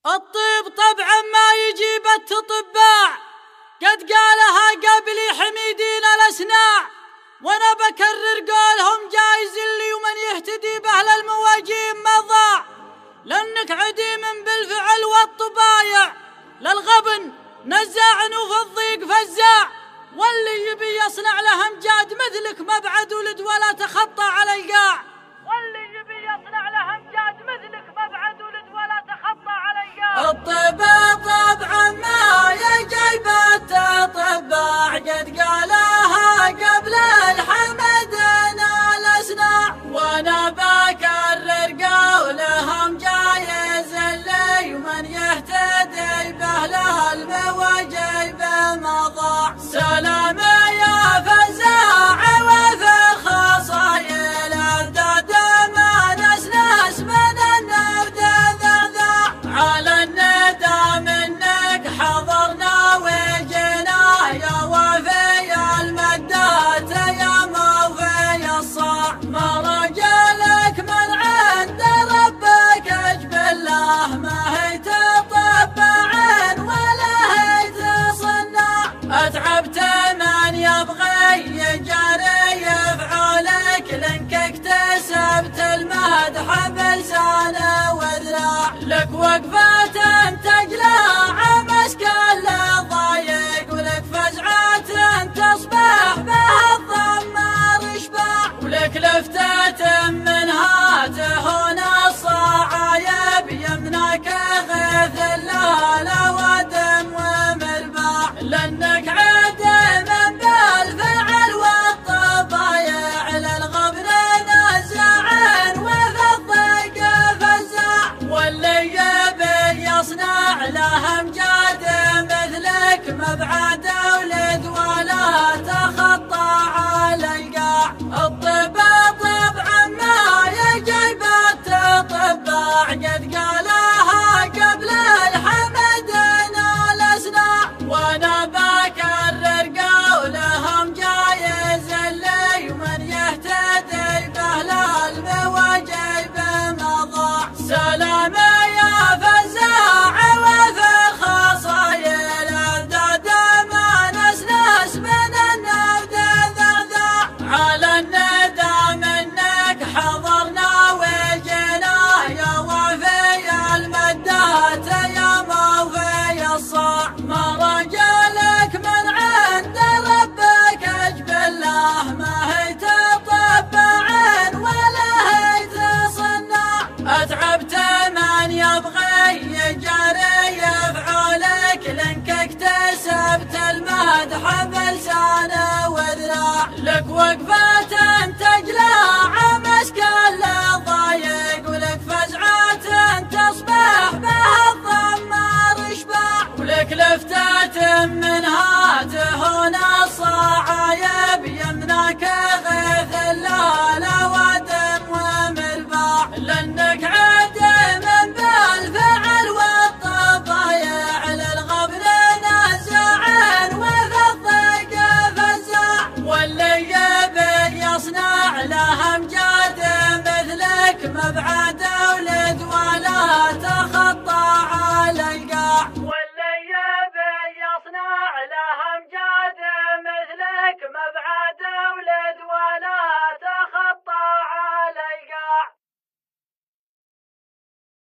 الطيب طبعا ما يجيب التطباع، قد قالها قبلي حميدين الأسناع، وانا بكرر قولهم جايز اللي ومن يهتدي به للمواجيم ما ضاع، لانك عديم بالفعل والطبايع، للغبن نزاع وفي الضيق فزاع، واللي يبي يصنع له امجاد مثلك ما بعد ولد ولا تخطى على القاع، واللي يبي يصنع له امجاد مثلك ما بعد ولد ولا تخطى على القاع. الطب طبعا ما يجيب التطباع، قد قالها قبل الحمدين الأسناع، وانا بكرر قولهم جايز اللي ومن يهتدي به له المواجيب ما ضاع، سلام يا فزاع وفي الخصايل الداد ما نسنس من النبد ذرذاع، على الندى منك حضرنا وجينا يا وفي المدات يا موفي الصاع، ما رجلك من عند ربك اجبله، ما هي تطبع ولا هي تصنع، اتعبت من يبغي يجري يفعلك، لانك اكتسبت المدح بلسانه وذراع، لك وقفة تقلع مسكن للضايق، ولك فزعة تصبح بها الضمار اشباع، ولك لفتة منها تهون الصعايب، يمنك غيث اللهلا ودم ومرباع، لانك عدم بالفعل والطبايع، للغبن نزاع وفي الضيق فزاع، واللي يبي يصنع له امجاد مثلك ما بعد ولد ولا تخطى على القاع. الطب طبعا ما يجيب التطباع، قد قالها قبل الحمدين الأسناع، وانا بكرر قولهم جايز اللي ومن يهتدي به له المواجيب ما ضاع، سلام يا فزاع وفي الخصايل الداد ما نسنس من النبد ذرذاع، على الندى منك حضرنا وجينا يا وفي المدات يا موفي الصاع، ما رجلك من عند ربك اجبله، ما هي تطبع ولا هي تصنع، اتعبت من يبغي يجري يفعلك، لانك اكتسبت المدح بلسانه وذراع، لك وقفة